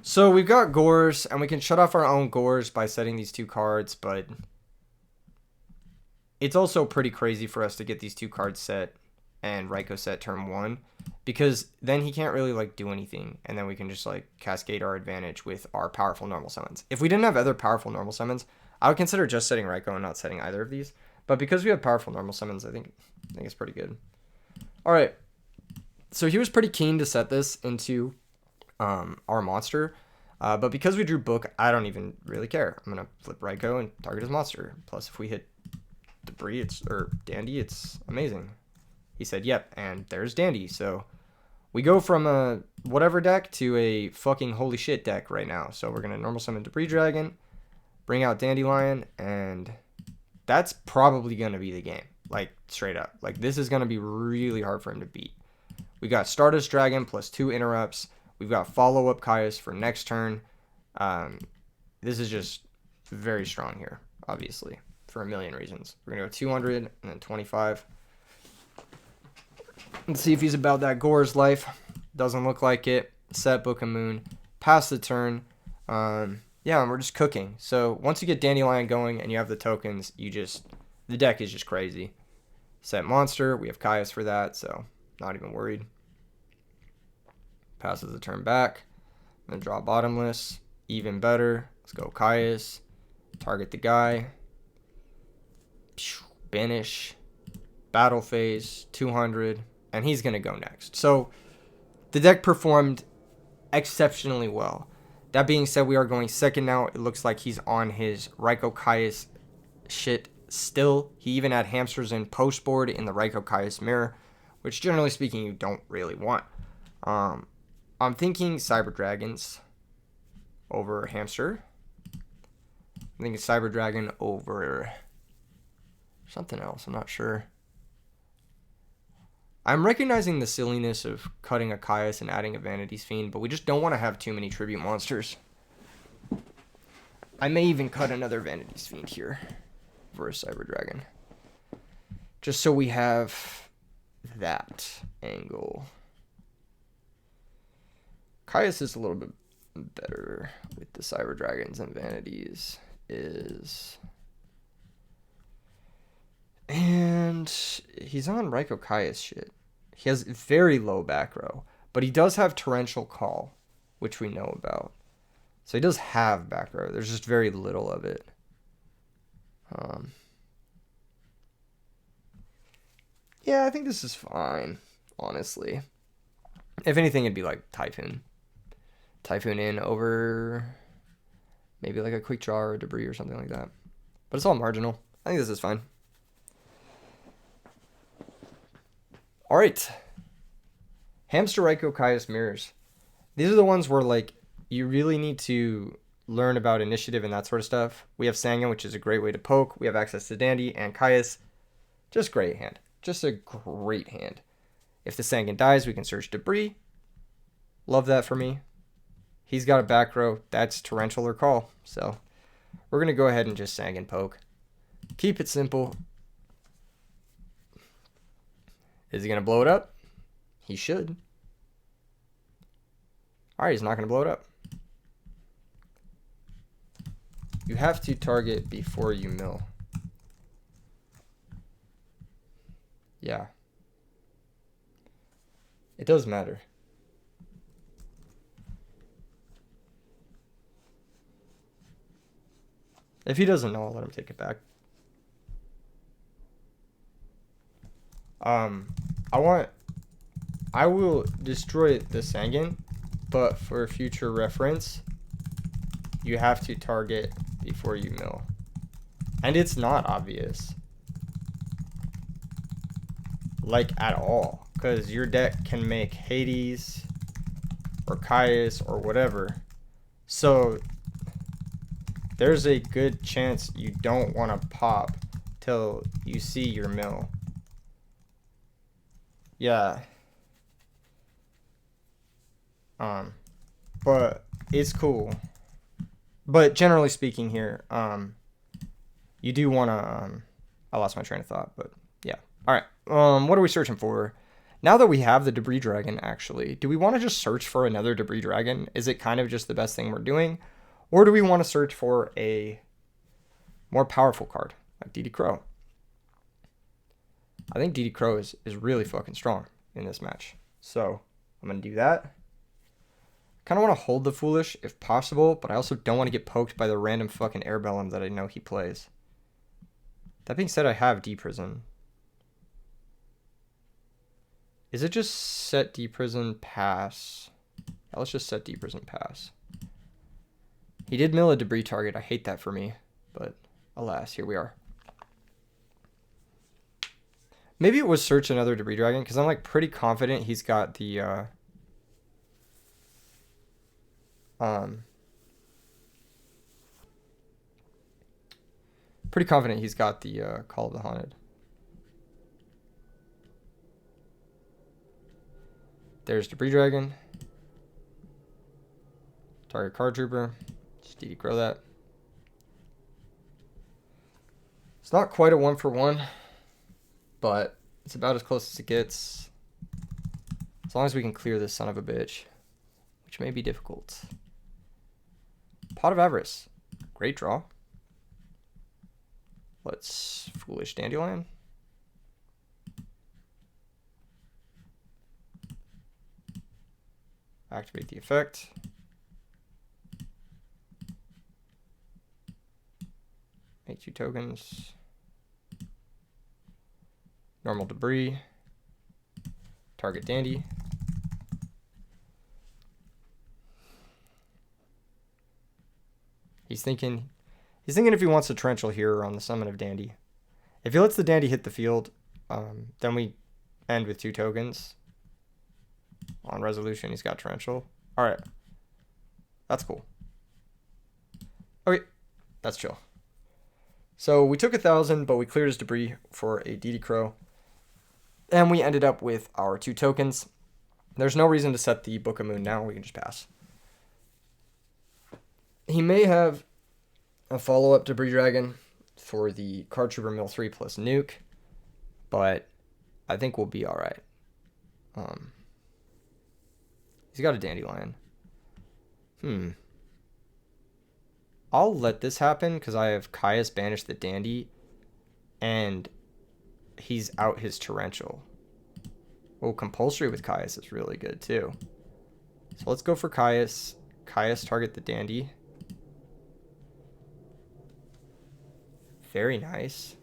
So we've got Gores, and we can shut off our own Gores by setting these 2 cards, but it's also pretty crazy for us to get these 2 cards set and Raikou set turn 1, because then he can't really like do anything, and then we can just like cascade our advantage with our powerful normal summons. If we didn't have other powerful normal summons, I would consider just setting Raikou and not setting either of these, but because we have powerful normal summons, I think it's pretty good. All right. So he was pretty keen to set this into our monster. But because we drew book, I don't even really care. I'm going to flip Ryko and target his monster. Plus, if we hit debris, or Dandy, it's amazing. He said, yep, and there's Dandy. So we go from a whatever deck to a fucking holy shit deck right now. So we're going to normal summon Debris Dragon, bring out Dandelion, and that's probably going to be the game. Like, straight up. Like, this is going to be really hard for him to beat. We got Stardust Dragon plus 2 interrupts. We've got follow-up Caius for next turn. This is just very strong here, obviously, for a million reasons. We're going to go 200 and then 25. Let's see if he's about that Gore's life. Doesn't look like it. Set Book of Moon. Pass the turn. Yeah, and we're just cooking. So once you get Dandelion going and you have the tokens, the deck is just crazy. Set Monster. We have Caius for that, so not even worried. Passes the turn back. Then draw Bottomless. Even better. Let's go Caius. Target the guy. Banish. Battle phase. 200. And he's going to go next. So the deck performed exceptionally well. That being said, we are going second now. It looks like he's on his Ryko Caius shit still. He even had hamsters in post board in the Ryko Caius mirror, which generally speaking you don't really want. I'm thinking Cyber Dragons over Hamster. I'm thinking Cyber Dragon over something else. I'm not sure. I'm recognizing the silliness of cutting a Caius and adding a Vanity's Fiend, but we just don't want to have too many tribute monsters. I may even cut another Vanity's Fiend here for a Cyber Dragon. Just so we have that angle. Caius is a little bit better with the Cyber Dragons and Vanities and he's on Ryko Caius shit. He has very low back row, but he does have Torrential Call, which we know about. So he does have back row. There's just very little of it. Yeah, I think this is fine, honestly. If anything, it'd be like Typhoon. Typhoon in over maybe like a Quick Draw or a Debris or something like that. But it's all marginal. I think this is fine. All right. Hamster Ryko Caius mirrors. These are the ones where like you really need to learn about initiative and that sort of stuff. We have Sangan, which is a great way to poke. We have access to Dandy and Caius. Just great hand. Just a great hand. If the Sangan dies, we can search Debris. Love that for me. He's got a back row. That's Torrential or Call. So we're going to go ahead and just Sangan poke. Keep it simple. Is he going to blow it up? He should. All right, he's not going to blow it up. You have to target before you mill. Yeah. It does matter. If he doesn't know, I'll let him take it back. I will destroy the Sangan, but for future reference, you have to target before you mill. And it's not obvious. Like, at all. Because your deck can make Hades or Caius or whatever. So there's a good chance you don't want to pop till you see your mill. Yeah. But it's cool. But generally speaking here, you do want to, I lost my train of thought, but yeah. All right. What are we searching for? Now that we have the Debris Dragon, actually, do we want to just search for another Debris Dragon? Is it kind of just the best thing we're doing? Or do we want to search for a more powerful card, like DD Crow? I think DD Crow is really fucking strong in this match. So I'm going to do that. Kind of want to hold the Foolish if possible, but I also don't want to get poked by the random fucking Airbellum that I know he plays. That being said, I have D-Prison. Is it just set deprison pass? Yeah, let's just set deprison pass. He did mill a debris target. I hate that for me, but alas, here we are. Maybe it was search another debris dragon, because I'm like pretty confident he's got the pretty confident he's got the Call of the Haunted. There's debris dragon. Target card trooper. Just DD grow that. It's not quite a 1-for-1, but it's about as close as it gets. As long as we can clear this son of a bitch, which may be difficult. Pot of Avarice. Great draw. Let's Foolish Dandelion. Activate the effect. Make 2 tokens. Normal debris. Target Dandy. He's thinking if he wants a torrential here on the summon of Dandy. If he lets the Dandy hit the field, then we end with 2 tokens. On resolution, he's got torrential. All right, that's cool. Okay, that's chill. So we took 1,000, but we cleared his debris for a DD Crow. And we ended up with our 2 tokens. There's no reason to set the Book of Moon now. We can just pass. He may have a follow-up Debris Dragon for the Card Trooper Mill 3 plus Nuke. But I think we'll be all right. He's got a Dandelion. I'll let this happen because I have Caius banish the Dandy, and he's out his Torrential. Oh, Compulsory with Caius is really good too. So let's go for Caius. Caius target the Dandy. Very nice.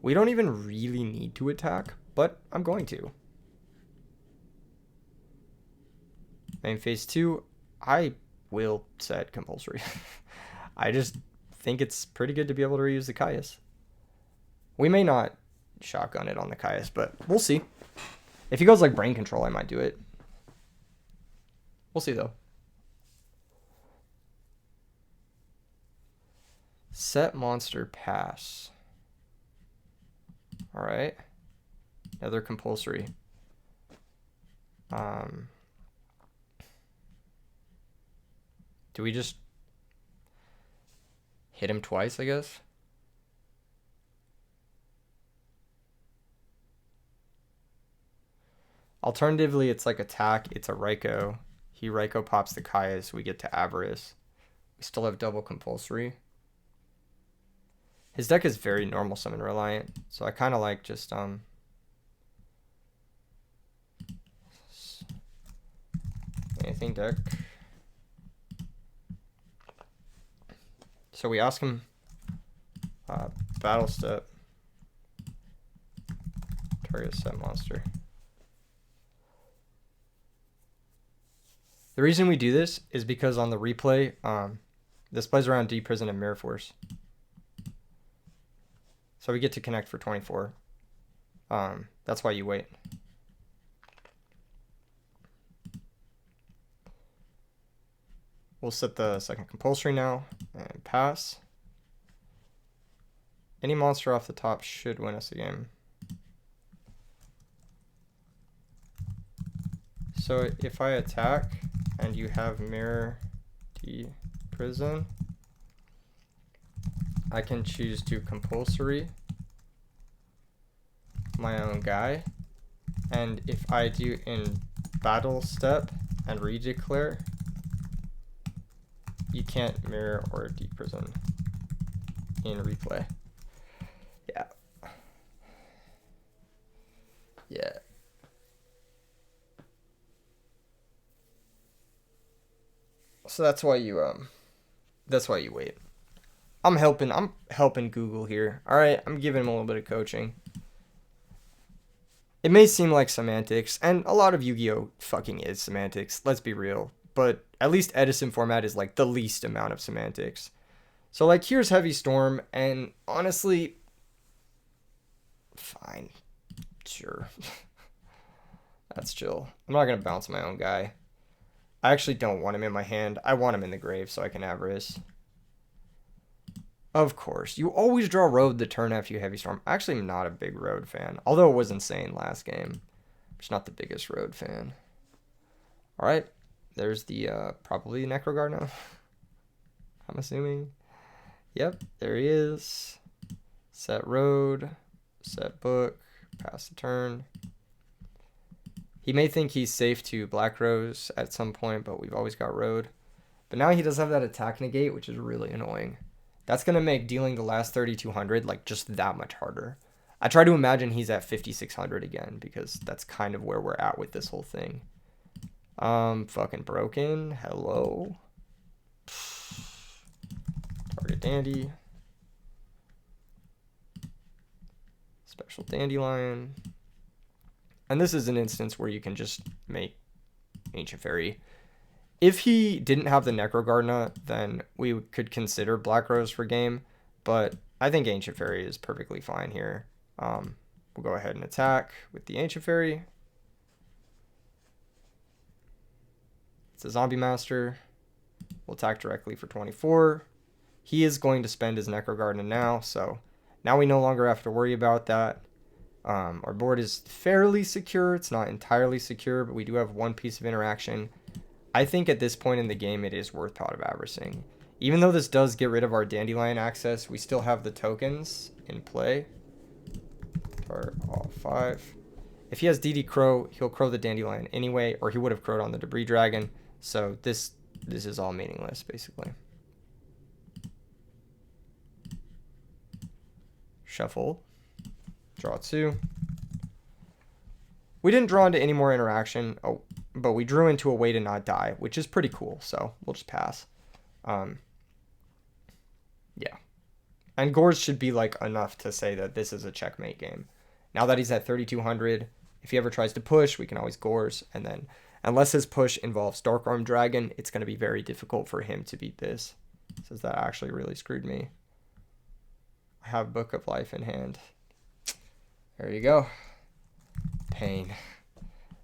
We don't even really need to attack, but I'm going to. Main phase 2, I will set Compulsory. I just think it's pretty good to be able to reuse the Caius. We may not shotgun it on the Caius, but we'll see. If he goes like Brain Control, I might do it. We'll see though. Set monster pass. All right. Another Compulsory. Do we just hit him twice, I guess? Alternatively, it's like attack. It's a Raikou. He Raikou pops the Caius. We get to Avarice. We still have double Compulsory. His deck is very normal summon reliant, so I kind of like just anything deck. So we ask him battle step, target set monster. The reason we do this is because on the replay, this plays around Deep Prison and Mirror Force. So we get to connect for 24. That's why you wait. We'll set the second Compulsory now and pass. Any monster off the top should win us a game. So if I attack and you have Mirror D Prison, I can choose to Compulsory my own guy. And if I do in battle step and redeclare, you can't Mirror or Deep Prison in replay. Yeah. Yeah. So that's why you wait. I'm helping Google here. All right, I'm giving him a little bit of coaching. It may seem like semantics, and a lot of Yu-Gi-Oh fucking is semantics, let's be real. But at least Edison format is like the least amount of semantics. So like here's Heavy Storm, and honestly, fine, sure. That's chill. I'm not gonna bounce my own guy. I actually don't want him in my hand. I want him in the grave so I can avarice. Of course. You always draw road the turn after you Heavy Storm. Actually, I'm not a big road fan. Although it was insane last game. I'm just not the biggest road fan. Alright. There's the, probably Necroguard now. I'm assuming. Yep, there he is. Set road. Set book. Pass the turn. He may think he's safe to Black Rose at some point, but we've always got road. But now he does have that attack negate, which is really annoying. That's going to make dealing the last 3,200 like just that much harder. I try to imagine he's at 5,600 again because that's kind of where we're at with this whole thing. Fucking broken. Hello. Target Dandy. Special Dandelion. And this is an instance where you can just make Ancient Fairy. If he didn't have the Necrogardener, then we could consider Black Rose for game. But I think Ancient Fairy is perfectly fine here. We'll go ahead and attack with the Ancient Fairy. It's a Zombie Master. We'll attack directly for 24. He is going to spend his Necrogardener now, so now we no longer have to worry about that. Our board is fairly secure. It's not entirely secure, but we do have one piece of interaction. I think at this point in the game, it is worth Pot of Avericing. Even though this does get rid of our Dandelion access, we still have the tokens in play. For all 5. If he has DD Crow, he'll crow the Dandelion anyway, or he would have crowed on the Debris Dragon. So this is all meaningless, basically. Shuffle. Draw 2. We didn't draw into any more interaction. Oh, but we drew into a way to not die, which is pretty cool. So we'll just pass. Yeah. And Gores should be like enough to say that this is a checkmate game. Now that he's at 3,200, if he ever tries to push, we can always Gores. And then unless his push involves Dark Arm Dragon, it's going to be very difficult for him to beat this. Says that actually really screwed me. I have Book of Life in hand. There you go. Pain.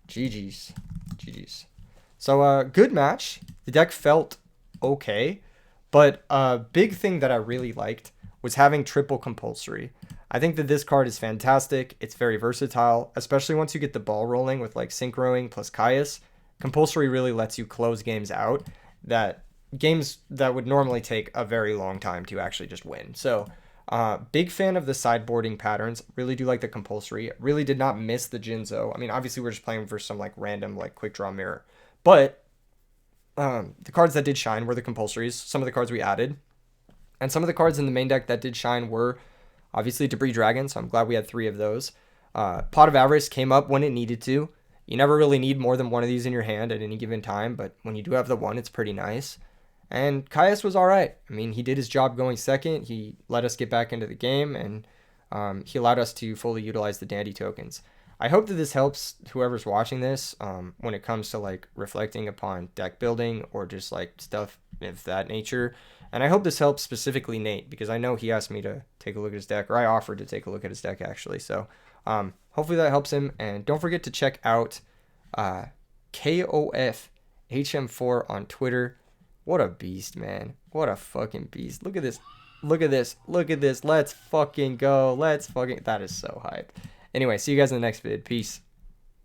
GG's. GG's. So, good match. The deck felt okay. But a big thing that I really liked was having triple compulsory. I think that this card is fantastic. It's very versatile, especially once you get the ball rolling with like Synchroing plus Caius. Compulsory really lets you close games out that would normally take a very long time to actually just win. So, big fan of the sideboarding patterns. Really do like the compulsory. Really did not miss the Jinzo. I mean, obviously we're just playing for some like random like quick draw mirror. But the cards that did shine were the compulsories. Some of the cards we added. And some of the cards in the main deck that did shine were obviously Debris Dragon. So I'm glad we had 3 of those. Pot of Avarice came up when it needed to. You never really need more than one of these in your hand at any given time. But when you do have the one, it's pretty nice. And Caius was all right. I mean, he did his job going second. He let us get back into the game, and he allowed us to fully utilize the Dandy tokens. I hope that this helps whoever's watching this when it comes to like reflecting upon deck building or just like stuff of that nature. And I hope this helps specifically Nate, because I know he asked me to take a look at his deck, or I offered to take a look at his deck actually. So hopefully that helps him. And don't forget to check out KoF HM4 on Twitter. What a beast, man. What a fucking beast. Look at this. Look at this. Look at this. Let's fucking go. Let's fucking... That is so hype. Anyway, see you guys in the next vid. Peace.